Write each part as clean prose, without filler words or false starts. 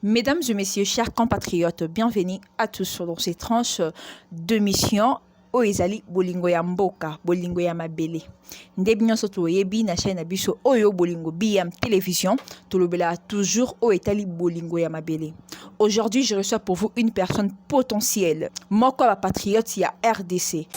Mesdames et messieurs, chers compatriotes, bienvenue à tous dans ces tranches de mission au ezali bolingo ya mboka, bolingo ya mabele. Ndebi nyonso toyebi na chaîne na biso oyo bolingo biam télévision, tolobela toujours au etali bolingo ya mabele. Aujourd'hui, je reçois pour vous une personne potentielle, moko ba patriote ya RDC.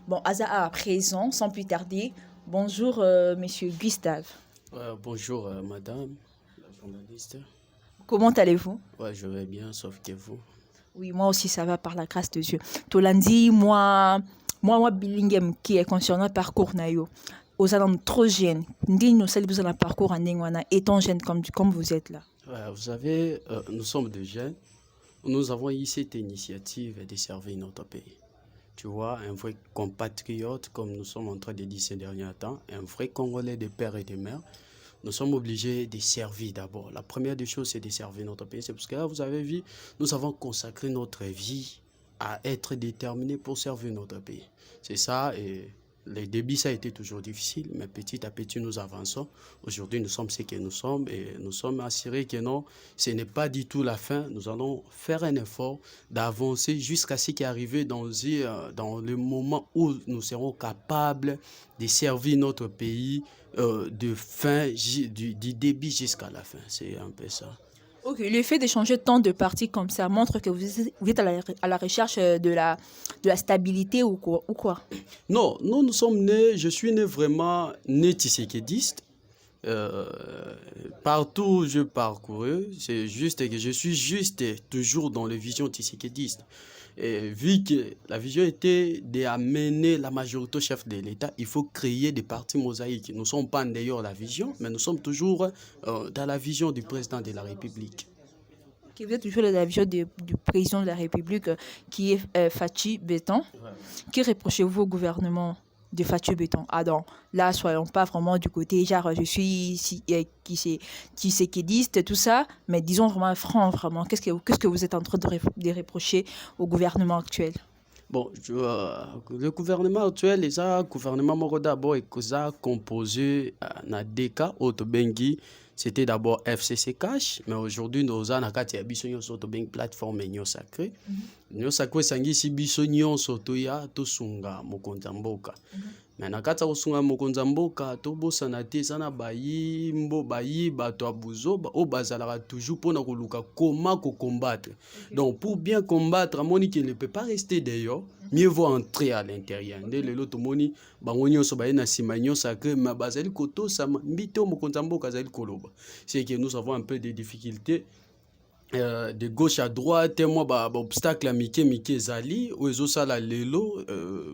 Bon, Aza à présent, sans plus tarder. Bonjour, monsieur Gustave. Bonjour, madame, la journaliste. Comment allez-vous? Ouais, je vais bien, sauf que vous. Oui, moi aussi, ça va par la grâce de Dieu. Tolandi, moi, bilingem qui est concernant parcours nayo. Aux hommes trop jeunes, nous célébrons un parcours en Ningwana, étant jeune comme vous êtes là. Ouais, vous savez, nous sommes des jeunes. Nous avons eu cette initiative de servir notre pays. Tu vois, un vrai compatriote, comme nous sommes en train de dire ces derniers temps, un vrai Congolais de père et de mère, nous sommes obligés de servir d'abord. La première des choses, c'est de servir notre pays. C'est parce que là, vous avez vu, nous avons consacré notre vie à être déterminés pour servir notre pays. C'est ça, et les débuts, ça a été toujours difficile, mais petit à petit, nous avançons. Aujourd'hui, nous sommes ce que nous sommes et nous sommes assurés que non, ce n'est pas du tout la fin. Nous allons faire un effort d'avancer jusqu'à ce qui est arrivé dans le moment où nous serons capables de servir notre pays de fin, du début jusqu'à la fin. C'est un peu ça. Ok, le fait d'échanger tant de partis comme ça montre que vous êtes à la recherche de la stabilité ou quoi? Non, nous sommes nés, je suis né vraiment né tshisekidiste. Partout où je parcours, c'est juste que je suis juste toujours dans les visions tshisekidistes. Et vu que la vision était d'amener la majorité au chef de l'État, il faut créer des partis mosaïques. Nous ne sommes pas d'ailleurs la vision, mais nous sommes toujours dans la vision du président de la République. Vous êtes toujours dans la vision du président de la République qui est Fatou Béton. Ouais. Que reprochez-vous au gouvernement de Fatou Béton? Ah non, là, soyons pas vraiment du côté, genre, je suis tshisekidiste, tout ça, mais disons vraiment franc, vraiment. Qu'est-ce que vous êtes en train de reprocher au gouvernement actuel? Bon, le gouvernement actuel, le gouvernement Moko d'abord est composé dans deux cas, Bengi. C'était d'abord FCC Cash, mais aujourd'hui, nous avons une plateforme sacrée. Nous avons sangisi bisonyo sotoya to sunga mokonza mboka. Mais na kata osunga mokonza mboka to bosana te sana bayimbo bayiba to abuzo o bazalaka toujours pour na koluka comment combattre. Donc pour bien combattre, moni qui ne peut pas rester d'ailleurs, mieux vaut entrer à l'intérieur. Dès le lot moni bangonyo so ba na simanyo sacré ma bazali koto sama mbito mokonza mboka zali koloba. C'est que nous avons un peu de difficultés. De gauche à droite, moi obstacle à Mike Zali, ou ezosala lelo,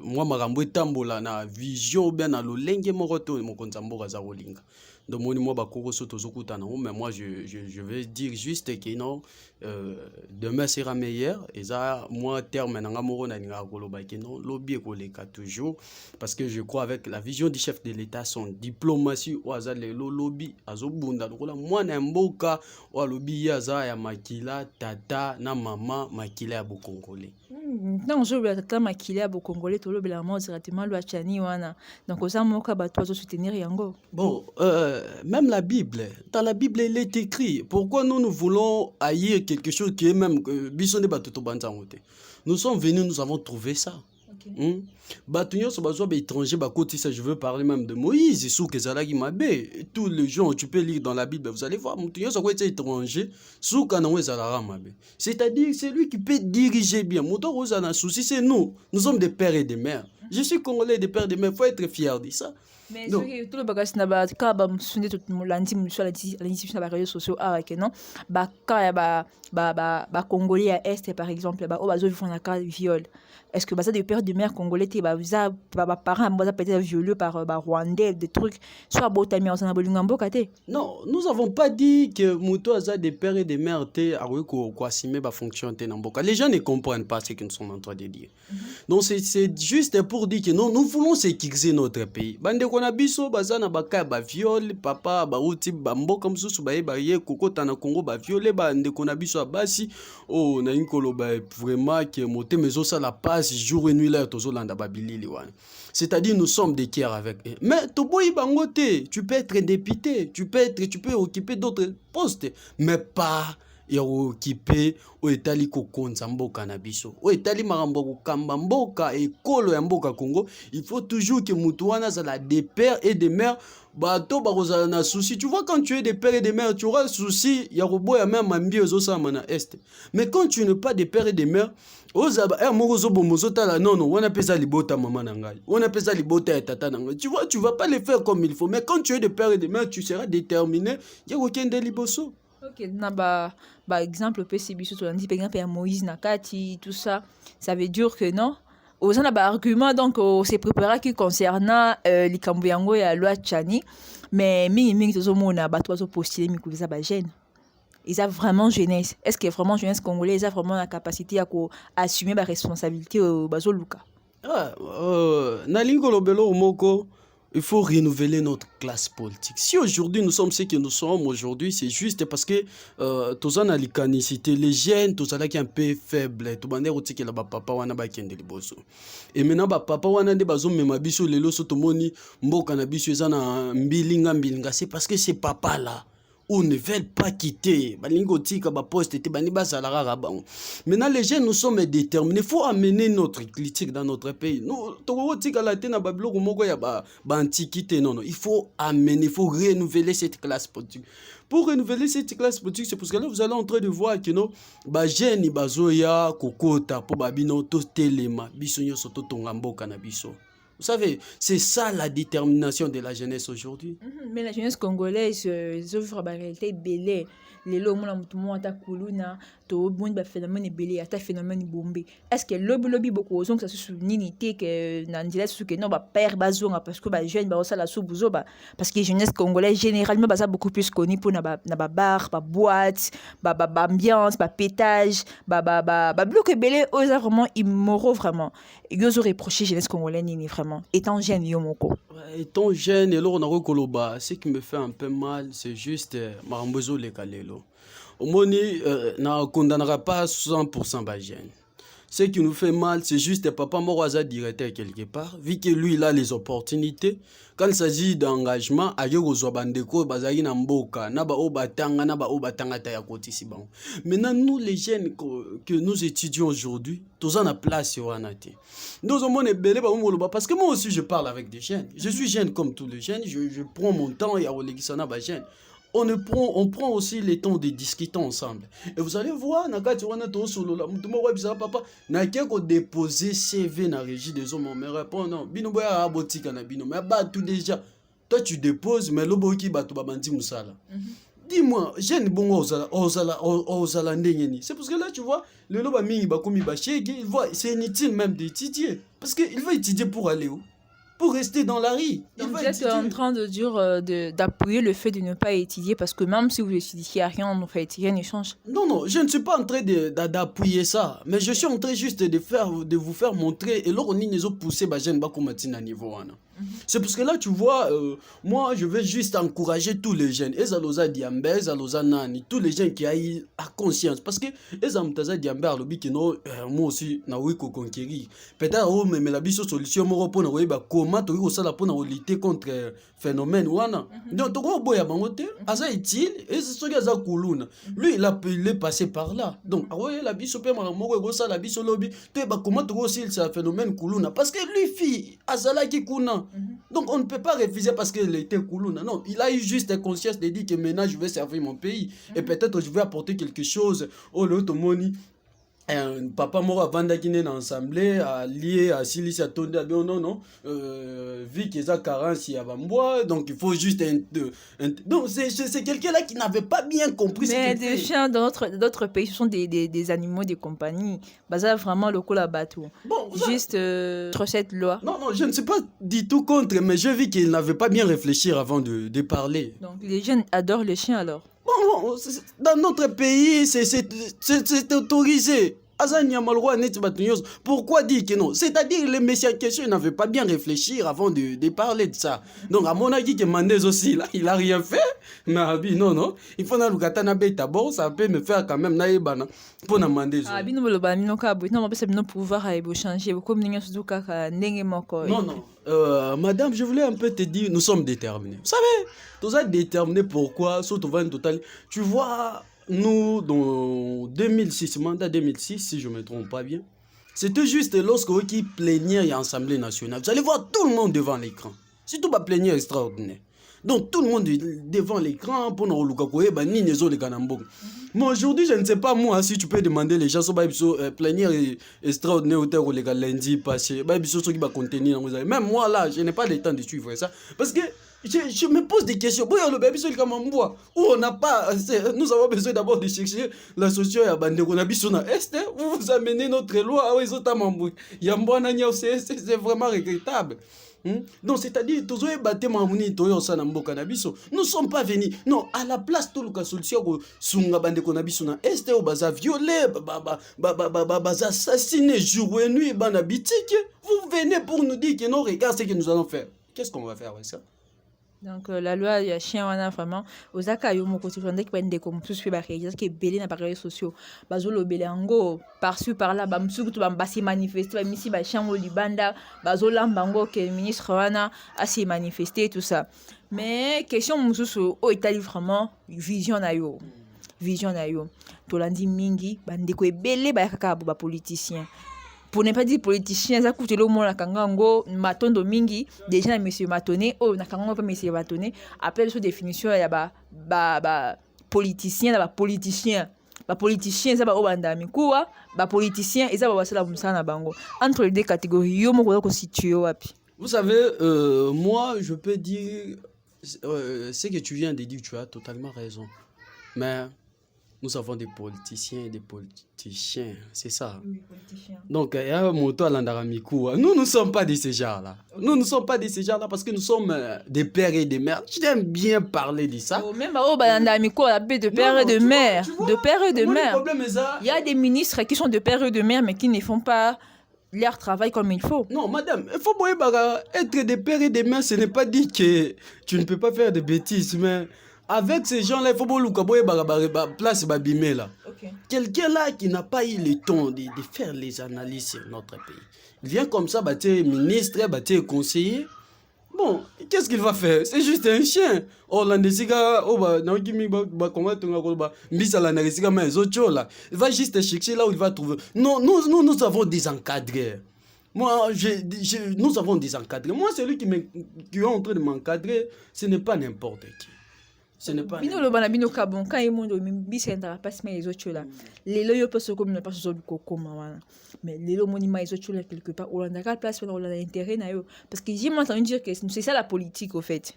moi marambo tambola na vision bien na lolenge moroto mon konzambo za rolinga. Donc moi bakoko soto zokutana, mais moi je vais dire juste que non, demain sera meilleur et ça moi terme nanga moro na ninga koloba que non, lobby koleka toujours parce que je crois avec la vision du chef de l'État, son diplomatie ou aza lelo lobby azobunda lokola moi na mboka ou lobby aza ya makila tata na mama makila ya bokongolais. Non, je veux tata makila ya bokongolais to lobela mo directement lo achani wana. Donc oza moka bato zo soutenir yango. Bon, même la Bible, dans la Bible il est écrit pourquoi nous voulons haïr quelque chose qui est même bisonné batoto banzangote. Nous sommes venus, nous avons trouvé ça. Bato nyonso bazwa étranger bakotisa, je veux parler même de Moïse soki ezalaki mabe. Tous les gens tu peux lire dans la Bible, vous allez voir moto nyonso akotisa étranger suka nango ezalaka mabe. C'est-à-dire c'est lui qui peut diriger bien. Moto akozala na souci, c'est nous sommes des pères et des mères. Je suis congolais, des pères et des mères, faut être fier de ça. Mais soki tolobaka na bakaka bamosusu nde molandi mosusu alandi biso na baréseaux sociaux awa ke non bakaka ya bacongolais ya este par exemple oyo bazovivre na ka viol. Est-ce que baza des pères de mère congolais te baza baparents baza peut-être violés par barwandais des trucs soit botami osana bolinga mboka te? Non, nous avons pas dit que moto aza des pères et des mères te akoki koassumer bafonction te na mboka. Les gens ne comprennent pas ce que nous sommes en train de dire. Donc c'est juste pour dire que non, nous voulons sécuriser notre pays. Bandeko na biso baza na baka ya baviole, papa bauti bamboka mosusu bayeba ye kokota na Congo baviole bandeko na biso ya basi oyo nalingi koloba vraiment que motema ezosala pasi jour et nuit là tozolanda babilili wana. C'est-à-dire nous sommes des cœurs avec eux. Mais toboyi bango te, tu peux être député, tu peux occuper d'autres postes, mais pas ya occuper o etali kokonza mboka na biso. O etali makambo kokamba mboka ekolo ya mboka Congo, il faut toujours que mutu wana zala des pères et des mères bato bakozala na souci. Tu vois, quand tu es des pères et des mères, tu auras souci ya roboya même ambi ezosama na est. Mais quand tu n'es pas des pères et des mères, ozaba moko bomozo tala non on appelle ça libota maman nangai, on appelle ça libota et tata nangai. Tu vois, tu vas pas les faire comme il faut. Mais quand tu es des pères et des mères, tu seras déterminé ya kokende liboso. Ok, na exemple PC biso to ndi par exemple ya Moïse Nakati tout ça, ça veut dire que non aux on a argument donc on s'est préparé qui concernant likambo yango ya loi Tchani, mais mingi tozomona bato bazo postuler mikuza ba jeune. Ils ont vraiment jeunesse. Est-ce que vraiment jeunesse congolaise a vraiment la capacité à assumer la responsabilité au bazoluka? Nalingo lobelo moko. Il faut renouveler notre classe politique. Si aujourd'hui nous sommes ce que nous sommes aujourd'hui, c'est juste parce que tous en alicanicité, les jeunes, tous qui un peu faibles, tout le monde que la papa wana ba kende liboso. Et maintenant ba papa wana de bazo mema biso lelo soto moni mboka na biso ezana mbilinga, c'est parce que ces papa là ou ne veulent pas quitter. Maintenant, les jeunes, nous sommes déterminés. Il faut amener notre critique dans notre pays. Non, il faut amener, il faut renouveler cette classe politique. Pour renouveler cette classe politique, c'est parce que là, vous allez en train de voir que nos jeunes, bazoya, kokota, pour babino, to telema, bisonyo soto tongambo canabiso. Vous savez, c'est ça la détermination de la jeunesse aujourd'hui. Mais la jeunesse congolaise, offre la réalité belée. Les lots, mon ta kuluna, to bon ba phénomène belé, ata phénomène bombé. Est-ce que lobby beaucoup donc ça se souvenir que nandila sous que non ba père bazonga parce que ba jeune ba la sous buzo ba parce que jeunesse congolaise généralement ba beaucoup plus connu pour na ba bar, ba boîte, ba ambiance, ba pétage, ba bloc belé aux vraiment immoraux vraiment. Ils ont reproché jeunesse congolaise ni vraiment étant jeune yomoko. Étant jeune et là on a rekoloba, ce qui me fait un peu mal c'est juste marambozo le kalelo. Au moni na condamnera pas 100% ba jeune. Ce qui nous fait mal, c'est juste papa Moroza directeur quelque part, vu que lui il a les opportunités. Quand il s'agit d'engagement, ayo bandeko bazali na mboka, na ba obatanga na ba obatanga ta ya koti si bon. Maintenant nous les jeunes que nous étudions aujourd'hui, tous en a place sur Anati. Nous avons belé parce que moi aussi je parle avec des jeunes. Je suis jeune comme tous les jeunes, je prends mon temps et à Olegisana ba jeune. On prend aussi le temps de discuter ensemble. Et vous allez voir, papa, n'a qu'à déposer CV dans la régie des hommes. Mais répond non, binoboya abotika na bino. Mais bah tout déjà, toi tu déposes, mais l'obo qui bat toi bandi musala. Dis-moi, jeune bon osala ndengeni. C'est parce que là tu vois, le loba mingi bakomi bachegi, il voit, c'est inutile même d'étudier parce que il va étudier pour aller où? Pour rester dans la rue. Vous êtes en train de dire d'appuyer le fait de ne pas étudier parce que même si vous étudiez à rien, en fait, rien ne change. Non, je ne suis pas en train d'appuyer ça, mais je suis en train juste de vous faire montrer et là on est poussé ba jeune ba komatina niveau wana. C'est parce que là, tu vois, moi, je veux juste encourager tous les jeunes. Ezaloza Diambe, Ezaloza Nani, tous les jeunes qui aient la conscience. Parce que Ezamtaza Diambe, alobi que non, moi aussi, na oui, conquérir. Peut-être, oh, mais la biso solution, moi, pour nous, bah, comment tu as ça pour lutter contre phénomène, ouana. Donc, tu vois, boya bangote, asa utile, et c'est ce qu'il y a kuluna. Lui, il est passé par là. Donc, ah ouais, la biso, peut moi, ça, la biso lobby, tu bah, comment tu vois aussi ce phénomène kuluna. Parce que lui, fille, azala qui kuna. Donc on ne peut pas refuser parce qu'il était Koulouna. Non, il a eu juste conscience de dire que maintenant je vais servir mon pays. Et peut-être je vais apporter quelque chose au Lotomoni. Papa mort avant d'aller dans l'assemblée, allié à Silis à Tonde, non, vu qu'il y a carence, il y a Bambois, donc il faut juste donc c'est quelqu'un là qui n'avait pas bien compris ce Mais qu'il des fait. chiens dans d'autres pays, ce sont des animaux de compagnie. Bah, ça, vraiment, le coup là-bas, tout. Bon, Juste contre cette loi. non, je ne suis pas du tout contre, mais je vis qu'il n'avait pas bien réfléchi avant de parler. Donc, les jeunes adorent les chiens alors. Bon, dans notre pays, c'est autorisé. Pourquoi dire que non? C'est-à-dire les messieurs en question n'avaient pas bien réfléchi avant de parler de ça. Donc, à mon avis, que Mendez aussi, là, il n'a rien fait. Mais non. Il faut d'abord, ça peut me faire quand même naïbana pour Mendez. Ah, bino boloba bino ka boy non parce que bino pouvoir a changer comme ninga sudu kaka ndenge moko. Non. Madame, je voulais un peu te dire, nous sommes déterminés. Vous savez, nous sommes déterminés pourquoi, surtout total. Tu vois, nous, dans 2006, mandat 2006, si je ne me trompe pas bien, c'était juste lorsque qui plénière à l'Assemblée nationale. Vous allez voir tout le monde devant l'écran. Surtout pas plénière extraordinaire. Donc tout le monde devant l'écran pour nous lukakoye ba ni nezo le kanambok. Mais aujourd'hui, je ne sais pas moi si tu peux demander les gens sur plénière extraordinaire ou les lundi passé, ba biso qui va contenir. Même moi là, je n'ai pas le temps de suivre ça parce que je me pose des questions. Où on n'a pas, nous avons besoin d'abord de chercher la solution à bande qu'on a bisona est. Vous amenez notre loi à Isotamambou. C'est vraiment regrettable. Donc, c'est-à-dire, nous ne sommes pas venus. Non, à la place de la solution, sunga bande qu'on a bisona est, au baza violé, baza assassiné jour et nuit, bana bitique. Vous venez pour nous dire que non, regarde ce que nous allons faire. Qu'est-ce qu'on va faire avec ça? Donc la loi ya chien wana vraiment ozaka yo moko tondé ki bande comme plus ba réagir que belé na réseaux sociaux bazolo belé ango par-ci par-là ba msuku to ba se manifester ba misi ba chien au libanda bazolamba ngo que ministre wana a se manifester tout ça. Mais question mususu o itali vraiment vision na yo tolandi mingi bande ko ebele ba kaka ba politicien. Pour ne pas dire politicien, ça coûte le monde à Kangango, Matondo Mingi, déjà monsieur Matoné, oh, na Kangango pas monsieur Matoné, après sous définition, il y a politicien, politicien, ça va au bandami, quoi, politicien, et ça va passer la moussa na bango. Entre les deux catégories, yo mo ko situé wapi. Vous savez, moi, je peux dire, ce que tu viens de dire, tu as totalement raison. Mais nous avons des politiciens et des politiciens, c'est ça. Oui, politiciens. Donc, il y a un moto à l'Andaramikou. Nous ne sommes pas de ces gens-là. Okay. Nous ne sommes pas de ces gens-là parce que nous sommes des pères et des mères. J'aime bien parler de ça. Oh, même au Andaramikou, on appelle de pères et de mères. De pères et de mères. Le problème est ça. Il y a des ministres qui sont de pères et de mères, mais qui ne font pas leur travail comme il faut. Non, madame, il faut être des pères et des mères, ce n'est pas dire que tu ne peux pas faire de bêtises, mais avec ces gens-là, il faut place babimé là. Okay. Quelqu'un là qui n'a pas eu le temps de faire les analyses sur notre pays. Il vient comme ça, ministre, conseiller. Bon, qu'est-ce qu'il va faire? C'est juste un chien. Oh, il va juste chercher là où il va trouver. Non, nous avons des encadrés. Moi, nous avons des encadrés. Moi, celui qui est en train de m'encadrer, ce n'est pas n'importe qui. Ce n'est pas. Bino lo bana bino kabon quand il monde bisi ndara passe mais les autres là. Les loyo peut se comme ne pas sur du coco maman. Mais les lo monima les autres là quelque part on a place on a intérêt na yo parce que j'ai entendu dire que c'est ça la politique au fait.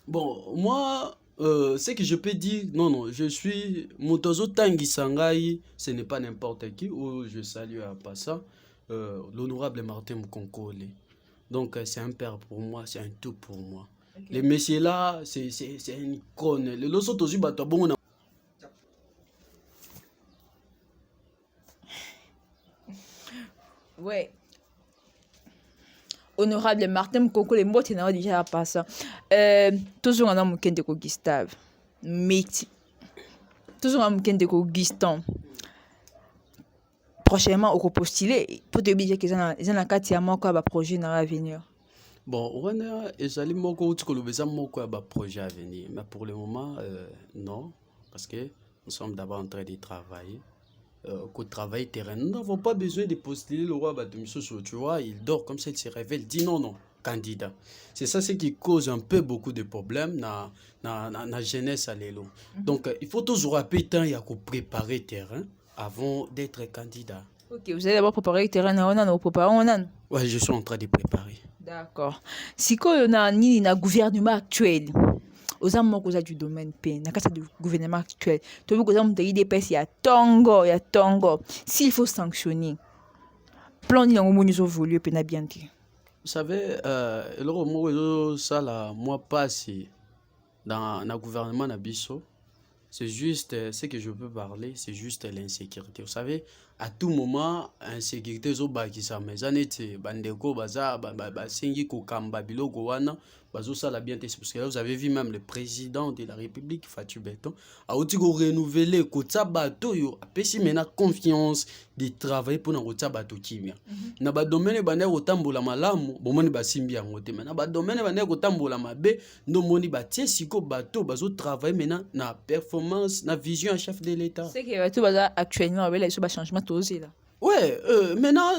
Bon, moi ce que je peux dire non, je suis Motozo Tangi Sangai, ce n'est pas n'importe qui ou je salue à passant l'honorable Martin Mkonkole. Donc c'est un père pour moi, c'est un tout pour moi. Okay. Les messieurs là, c'est une icône. Les losos aussi bateau bon. Ouais. honorable Martin Mkoko le mbote na déjà passé toujours on a mukende ko Gustave Meti toujours on mukende ko Giston prochainement au postuler pour te dire qu'ils ont la carte ya moko ba projet na avenir. Bon, on a ezali moko uti kolobeza moko ya ba projet à venir, mais pour le moment non, parce que nous sommes d'abord en train de travailler. Qu'au travail terrain, nous n'avons pas besoin de postuler le roi Batomiso, tu vois, il dort comme ça, il se révèle, dit non, non, candidat. C'est ça ce qui cause un peu beaucoup de problèmes dans la jeunesse à l'élo. Donc, il faut toujours rappeler temps, il y a qu'à préparer terrain avant d'être candidat. Ok, vous allez d'abord préparer le terrain, vous préparez on. Ouais, je suis en train de préparer. D'accord. Si on a ni na gouvernement actuel, aux hommes du domaine P, na du gouvernement actuel, tu veux que vous ayez des pays, il y a Tongo. S'il faut sanctionner, plan ni on nous voulu pe na bien. Vous savez, le mot ça là, moi passé dans le gouvernement Nabiso. C'est juste ce que je peux parler, c'est juste l'insécurité. Vous savez, à tout moment, insécurité zo baki sa mais anete bandeko baza sengi ko kamba biloko wana bazo sala bien parce que vous avez vu même le président de la République Fatou Beton a aussi renouveler ko bato yo apesi mena confiance de travailler pour na ko bato kimia. Na ba domaine bande ko tambola malamu bomoni basimbi yango te na ba domaine bande ko tambola mabe ndo moni batie siko bato bazo travailler maintenant na performance na vision à chef de l'État. C'est que tout baza actuellement avec les changements tosé là. Ouais, maintenant,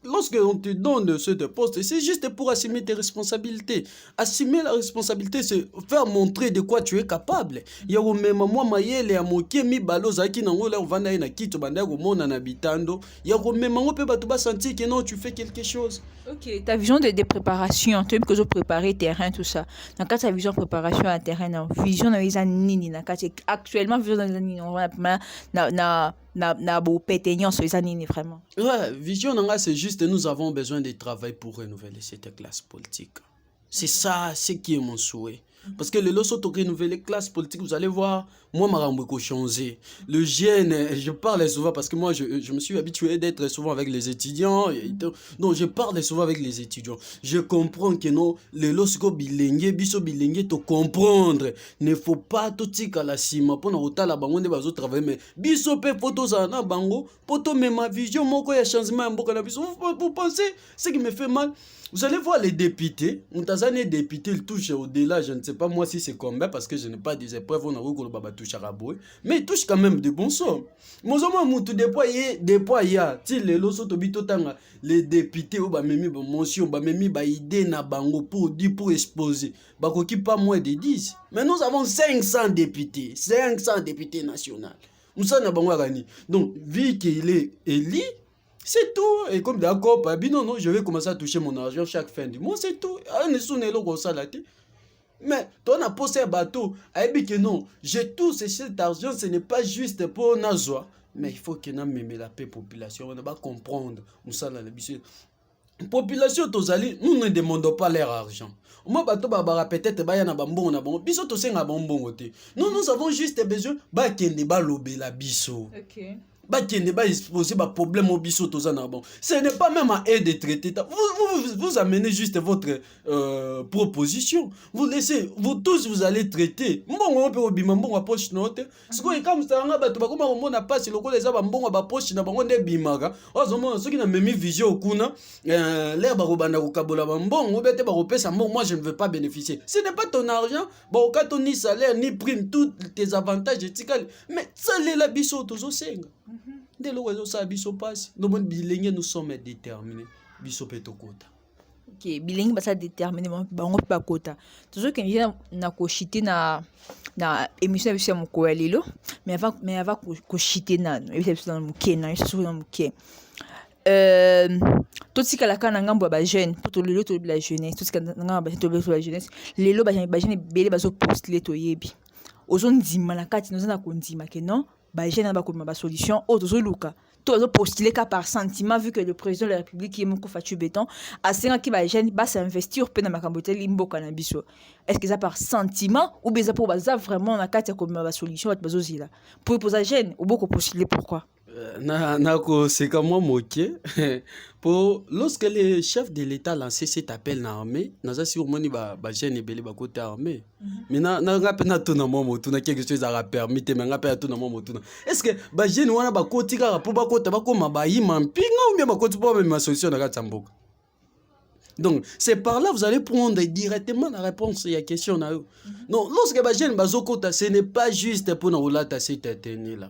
lorsque on te donne ce poste, c'est juste pour assumer tes responsabilités. Assumer la responsabilité, c'est faire montrer de quoi tu es capable. Il y a même moi, Mayele, à moquer, mi baloza qui n'en a pas na kito banda au monde en habitando. Il y a même moi, peut pas sentir que non, tu fais quelque chose. Ok, ta vision de préparation, tu veux que je prépare terrain, tout ça. Dans ta vision de préparation à terrain, vision de les années, actuellement, vision de les années, on va na beau pétaignant sur les années vraiment. Ouais, vision c'est juste nous avons besoin de travail pour renouveler cette classe politique. C'est ça, c'est qui est mon souhait. Parce que le loso to renouveler classe politique, vous allez voir, moi marambo ko changer. Le jeune, je parle souvent parce que moi je me suis habitué d'être souvent avec les étudiants. Donc je parle souvent avec les étudiants. Je comprends que non, le loso bilingue, biso bilingue to comprendre. Ne faut pas tout tika la sima pour na otala bango ne bazo travailler mais biso pe photos na bango, poto même ma vision moko ya changement mboka na biso. Vous pensez ce qui me fait mal. Vous allez voir les députés, Moutazane député, il touche au-delà, je ne sais pas moi si c'est combien parce que je n'ai pas des épreuves, on a vu que le baba touche à raboué, mais il touche quand même de bons sommes. Mozoma Moutou déployé, les loso tobito tanga, les députés, ba memi ba motion, ba memi ba idée na bango pour exposer, ba koki pas moins de 10. Mais nous avons 500 députés nationaux. Nous sommes bango gani. Donc, vu qu'il est élu, c'est tout. Et comme d'accord, non, je vais commencer à toucher mon argent chaque fin du mois, c'est tout. Mais toi, on a posé un bateau. Que non, je touche cet argent, ce n'est pas juste pour Nazoa. Mais il faut que nous aimions la paix population. On va comprendre. Population, nous ne demandons pas leur argent. Moi, peut-être nous avons juste besoin de lober la biso. Ok. Ce n'est pas même à eux de traiter. Vous amenez juste votre proposition. Vous laissez, vous tous, vous allez traiter. On peut poche note. Ce que comme ça, on a pas si le les a poche na bango de bimaga. Ceux qui n'ont même vision kuna, l'air barobana au kabola bambon, ou bete baropesa moi je ne veux pas bénéficier. Ce n'est pas ton argent, bon quand ni salaire ni prime tous tes avantages éthiques. Mais ça les la biso toujours senga. Dès lors que ça biso passe, nous sommes déterminés. Biso petokota. Ok, bilingue basa déterminé bango pa kota. Toujours que vient na ko chiter na émission sur mon koalelo, mais avant ko chiter na émission dans mon kena, sur dans mon kena. Tout ce que la kana ngambo ba jeune, pour tout le la jeunesse, tout ce que ngamba to la jeunesse, lelo ba jeune belé bazo postuler to yebi. Ozon ndima na kati nous na ko ndima ke non. Bah j'ai n'a pas comme ma solution autres luka tout postuler qu'à par sentiment vu que le président de la République qui est mon Fatou Beton a 5 qui va gêner va s'investir pe na makambote limbo cannabis est-ce que ça par sentiment ou bien ça pour ça vraiment na carte comme ma solution va bazozila pour poser gêne ou beaucoup postuler pourquoi C'est comme moi moqué. Pour lorsque le chef de l'État lancé cet appel dans l'armée, nous avons sûrement jeune et belé côté armée. Mais na ngapena tout na moi motuna quelque chose à permis mais ngapena tout na moi motuna. Est-ce que ba jeune wana ba koti ka pour ba kota ba ko mabayi mampinga ou bien ba koti pour ma solution na katsamboka. Donc, c'est par là que vous allez prendre directement la réponse à la question. Non, lorsque les gens ce n'est pas juste pour nous la cette là.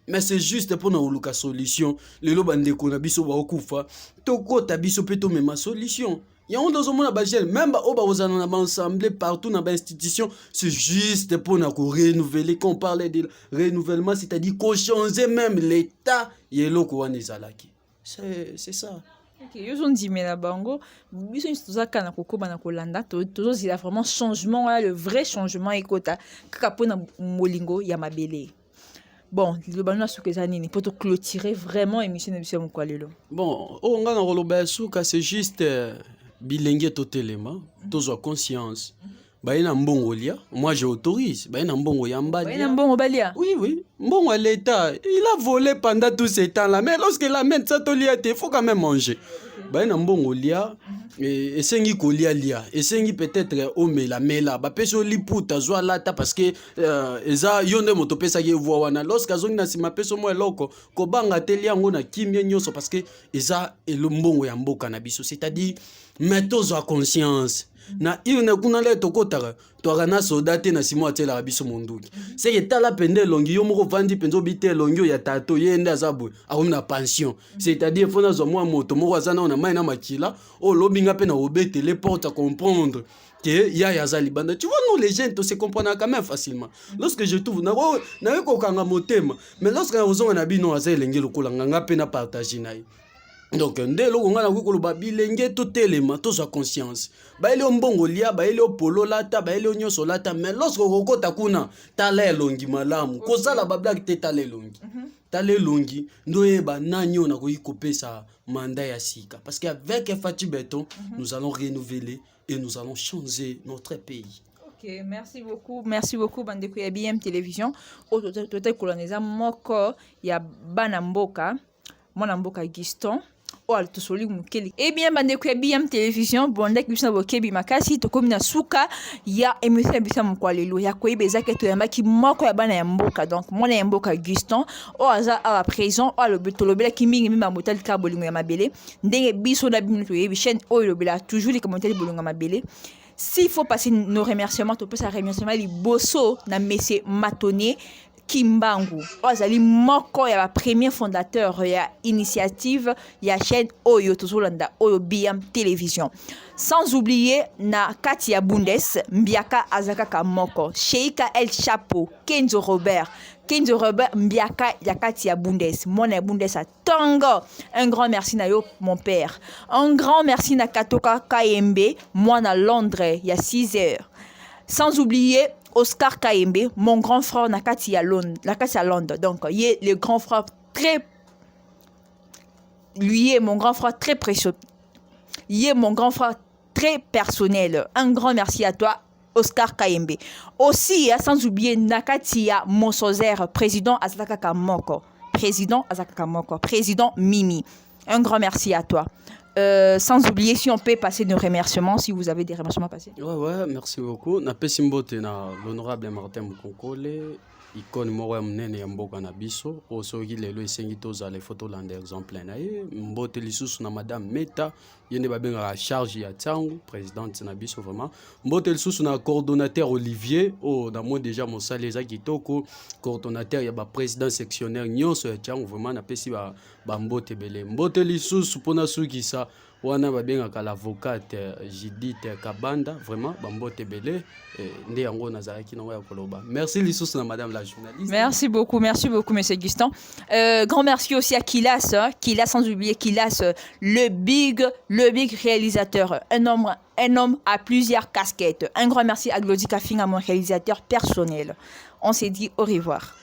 Mais c'est juste pour nous la solution. Les gens qui ont biso ba okufa, to kota biso peto même solution. Il y a un dans monde même aux assemblées partout dans l'institution, c'est juste pour nous renouveler. Quand on parle de renouvellement, c'est-à-dire qu'on change même l'état, il y a l'eau c'est ça. Ok, yo son dit mais la bango, biso nstuza kana kokoba na kolanda to zila vraiment changement le vrai changement ekota kaka pona molingo ya mabele. Bon, le banu asuka nini pour te clôturer vraiment émission de Mkwalelo. Bon, on nga na koloba suka c'est juste bilenge totelema, tozwa conscience. Baina mbongo lia, moi j'autorise. Baina mbongo yamba lia. Baina mbongo balia. Oui, oui. Mbongo l'État, il a volé pendant tous ces temps-là. Mais lorsque la main ça to lia, il faut quand même manger. Baina mbongo lia, et sengi kolia lia. Et sengi peut-être omela mela. Ba peso liputa zwa lata parce que eza yonde motopesa ye voix wana. Lorsque azongi na sima peso mo eloko, ko banga telia ngona kimye nyoso parce que eza elombongo ya mboka na biso. C'est-à-dire mettons en conscience. Na ine kuna le tokotaka to na soldate na simo atela rabiso monduki c'est que tala pende longi yo moko vandi penzo bite longi ya tato yenda zabu akomna pension c'est-à-dire fona zo moi moto moko azana na mai na makila o lobinga pe na obete les portes à comprendre que ya zali banda tu vois nous les jeunes to se comprendre quand même facilement lorsque je trouve na ko kanga motema mais lorsque on na bino azeli ngelo kolanga ngape na partager nayi. Donc, dès lors qu'on a vu que le babilenge tout élément, tout sa conscience. Ba ele mbongo lia, ba ele polo lata, ba ele nyoso lata, mais lorsque roko takuna, tale longi malamu, kosa la babla te tale longi. Tale longi, ndoye ba nanyo na koyi kopesa mandat ya sika. Parce qu'avec Fati Beton, nous allons renouveler et nous allons changer notre pays. Ok, merci beaucoup bandeko ya BM Télévision. O tote koloneza moko ya bana mboka, mwana mboka Giston. Eh bien, bandeko ya BM Télévision, bonde ki bisna bokebi makasi to komina suka ya émission ya bisa Mkwalelo ya koyeba ezake to yamba ki moko ya bana ya mboka. Donc mwana ya mboka Guston o aza à présent o le tolobela ki mingi mima motal ka bolingo ya mabele ndenge biso na bino to yebi chaîne o lobela toujours les commentaires bolingo ya mabele. S'il faut passer nos remerciements, to pesa remerciements li bosso na monsieur Matone Kimbangu ozali moko ya premier fondateur ya initiative ya chaîne Oyo tozolanda Oyo BM Télévision. Sans oublier na Katia Bundes Mbiaka Azakaka moko Sheika El Chapo Kenzo Robert Mbiaka ya Katia Bundes Mona Bundes a Tongo. Un grand merci na yo mon père. Un grand merci na Katoka Kayembe moi na Londres il y a 6 heures. Sans oublier Oscar Kayembe, mon grand frère Nakati à Londres. Donc, il est le grand frère lui est mon grand frère très précieux. Il est mon grand frère très personnel. Un grand merci à toi, Oscar Kayembe. Aussi, sans oublier Nakatia Monsozer, président Azakaka Moko. Président Mimi. Un grand merci à toi. Sans oublier si on peut passer nos remerciements, si vous avez des remerciements passés. Ouais, merci beaucoup. Na pesimbote na l'honorable Martin Mukonkole, icône moko mnene ya mboka na biso, osoki lelo esengi toza les photos landa exemple na ye, mbote lisusu na madame Meta, yende babenga charge ya tsangu, présidente na biso vraiment. Mbote lisusu na coordonnateur Olivier, na moi déjà mon saleza kitoko, coordonnateur ya ba président sectionnaire nyonso ya tsangu vraiment na pesi ba mbote belé. Mbote lisusu pona suki sa wana babengaka l'avocate Judith Kabanda vraiment bambote belé nde yango nazalaki na ya koloba. Merci lisusu na madame la journaliste. Merci beaucoup monsieur Guston. Grand merci aussi à Kilas sans oublier Kilas le big réalisateur, un homme à plusieurs casquettes. Un grand merci à Glody Kafing, à mon réalisateur personnel. On s'est dit au revoir.